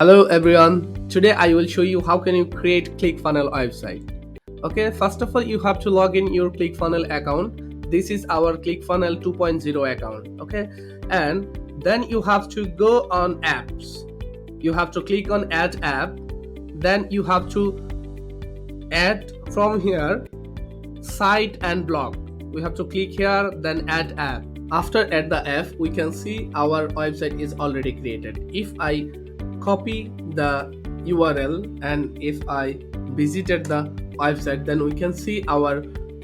Hello everyone, today I will show you how can you create ClickFunnels website. Okay, first of all you have to log in your ClickFunnels account. This is our ClickFunnels 2.0 account. Okay, and then you have to go on apps. You have to click on add app. Then you have to add from here site and blog. We have to click here, then add app. After add the app, we can see our website is already created. If I copy the URL and if I visited the website, then we can see our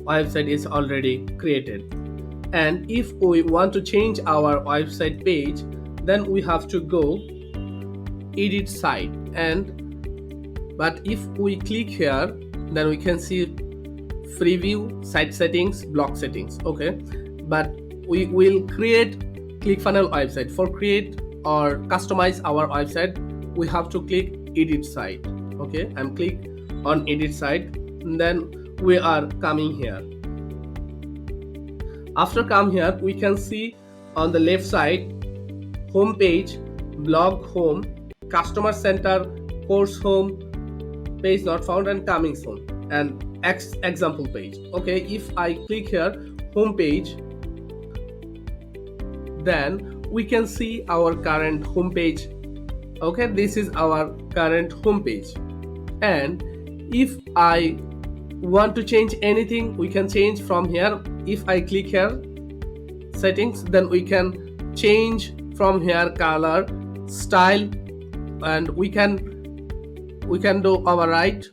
website is already created. And if we want to change our website page, then we have to go edit site. But if we click here, then we can see preview, site settings, blog settings. Okay, but we will create ClickFunnels website. For create or customize our website, we have to click edit site. Okay, I'm click on edit site, and then we are coming here. After come here, we can see on the left side home page, blog home, customer center, course home, page not found, and coming soon, and example page. Okay, if I click here home page, then we can see our current home page. Okay, this is our current home page. And if I want to change anything, we can change from here. If I click here settings, then we can change from here color, style, and we can do our right,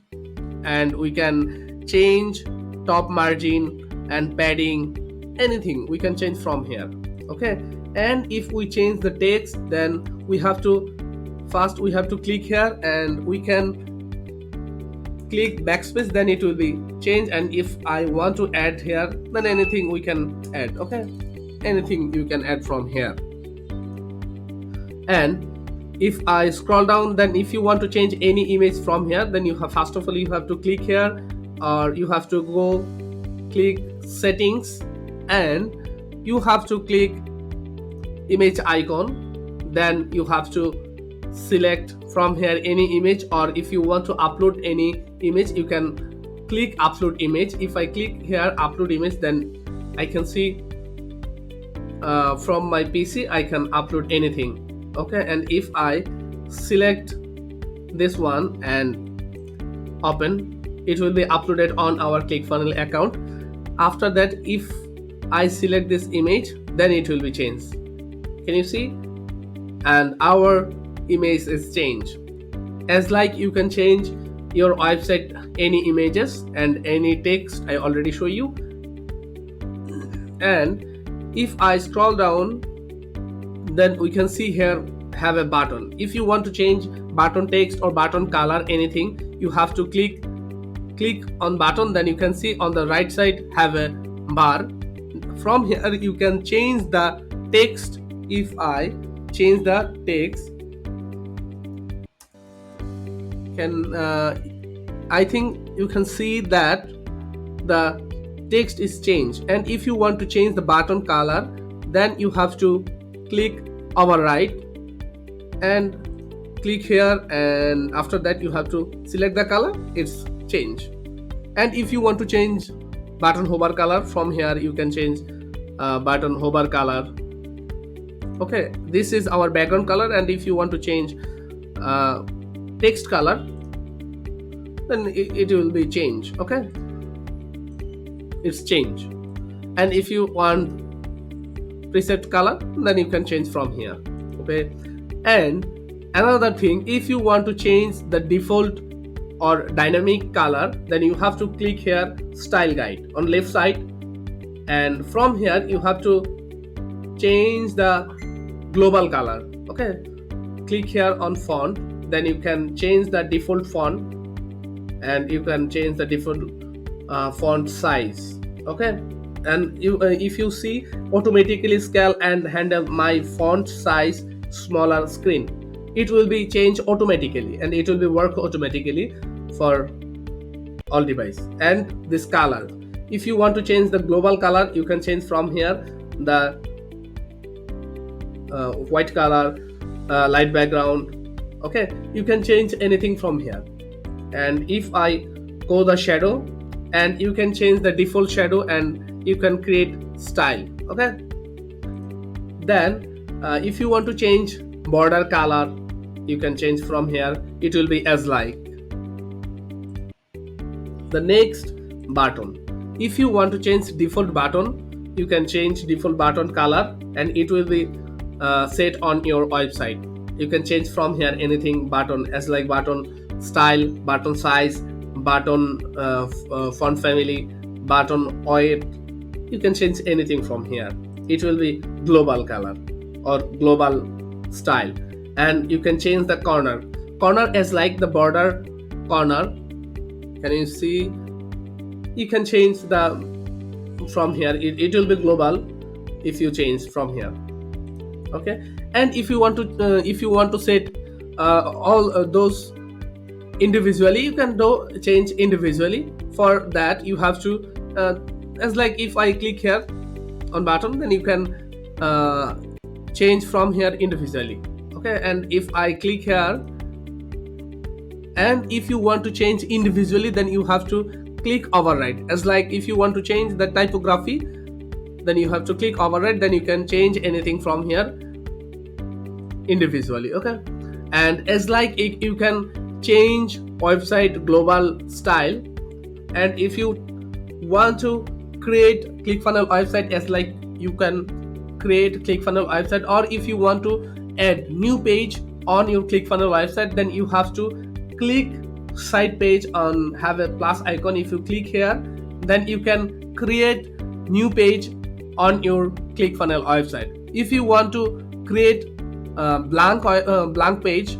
and we can change top margin and padding, anything we can change from here. Okay, and if we change the text, then we have to click here and we can click backspace, then it will be changed. And if I want to add here, then anything we can add. Okay, anything you can add from here. And if I scroll down, then if you want to change any image from here, then you have first of all you have to click here, or you have to go click settings, and you have to click image icon. Then you have to select from here any image, or if you want to upload any image, you can click upload image. If I click here upload image, then I can see from my PC I can upload anything. Okay, and if I select this one and open, it will be uploaded on our ClickFunnels account. After that, if I select this image, then it will be changed. Can you see? And our image is changed. As like you can change your website any images and any text, I already show you. And if I scroll down, then we can see here have a button. If you want to change button text or button color, anything, you have to click on button. Then you can see on the right side have a bar. From here you can change the text. If I change the text, I think you can see that the text is changed. And if you want to change the button color, then you have to click override and click here, and after that you have to select the color. It's changed. And if you want to change button hover color, from here you can change button hover color. Okay, this is our background color. And if you want to change text color, then it will be changed. Okay, it's changed. And if you want preset color, then you can change from here. Okay, and another thing, if you want to change the default or dynamic color, then you have to click here style guide on left side, and from here you have to change the global color. Okay, click here on font, then you can change the default font, and you can change the default font size. Okay, and if you see automatically scale and handle my font size smaller screen, it will be changed automatically, and it will be work automatically for all device. And this color, if you want to change the global color, you can change from here the white color, light background, Okay, you can change anything from here. And if I go the shadow, and you can change the default shadow, and you can create style. Okay, then if you want to change border color, you can change from here. It will be as like. The next, button. If you want to change default button, you can change default button color, and it will be set on your website. You can change from here anything button, as like button style, button size, button font family, button weight. You can change anything from here. It will be global color or global style. And you can change the corner as like the border corner. Can you see? You can change the from here. It will be global if you change from here. Okay, and if you want to set all those individually, you can do change individually. For that, you have to as like if I click here on button, then you can change from here individually. Okay, and if I click here, and if you want to change individually, then you have to click override. As like if you want to change the typography, then you have to click override, then you can change anything from here individually. Okay, and as like you can change website global style. And if you want to create ClickFunnels website, as like you can create ClickFunnels website, or if you want to add new page on your ClickFunnels website, then you have to click site page on have a plus icon. If you click here, then you can create new page on your ClickFunnels website. If you want to create blank page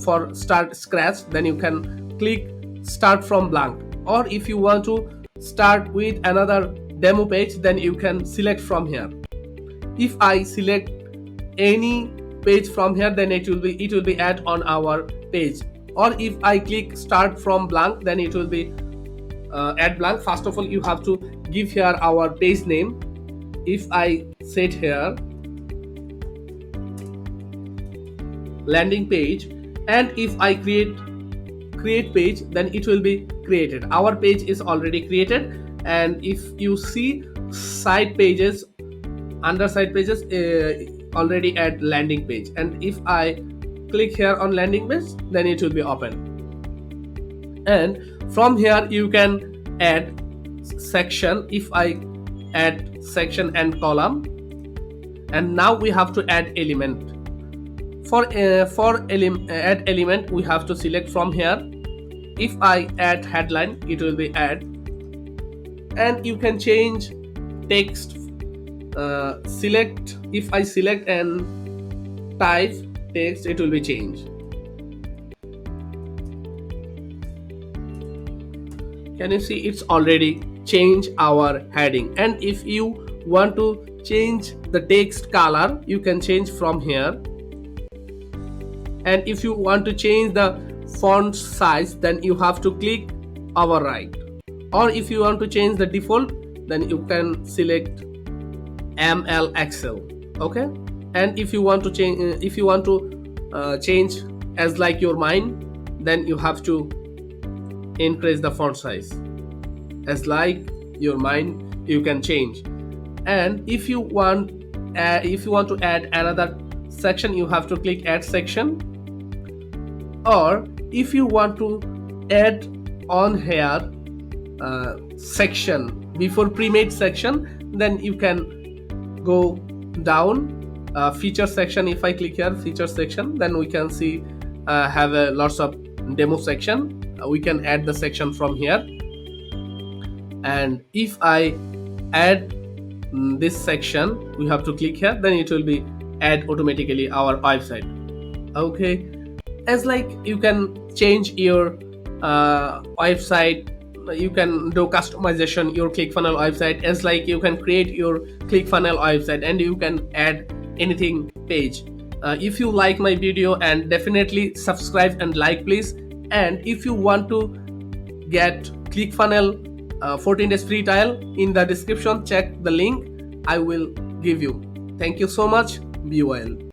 for start scratch, then you can click start from blank. Or if you want to start with another demo page, then you can select from here. If I select any page from here, then it will be add on our page. Or if I click start from blank, then it will be add blank. First of all, you have to give here our page name. If I set here landing page, and if I create page, then it will be created. Our page is already created. And if you see side pages, under side pages already add landing page. And if I click here on landing page, then it will be open. And from here you can add section. If I add section and column, and now we have to add element. For add element, we have to select from here. If I add headline, it will be add. And you can change text. Select. If I select and type text, it will be changed. Can you see? It's already changed our heading. And if you want to change the text color, you can change from here. And if you want to change the font size, then you have to click override. Or if you want to change the default, then you can select ML Okay, and if you want to change as like your mind, then you have to increase the font size. As like your mind, you can change. And if you want to add another section, you have to click add section. Or if you want to add on here section before pre-made section, then you can go down feature section. If I click here feature section, then we can see have a lots of demo section. We can add the section from here. And if I add this section, we have to click here, then it will be add automatically our website. Okay, as like you can change your website, you can do customization your ClickFunnels website. As like you can create your ClickFunnels website and you can add anything page. If you like my video, and definitely subscribe and like please. And if you want to get ClickFunnels 14 days free trial, in the description check the link I will give you. Thank you so much. Be well.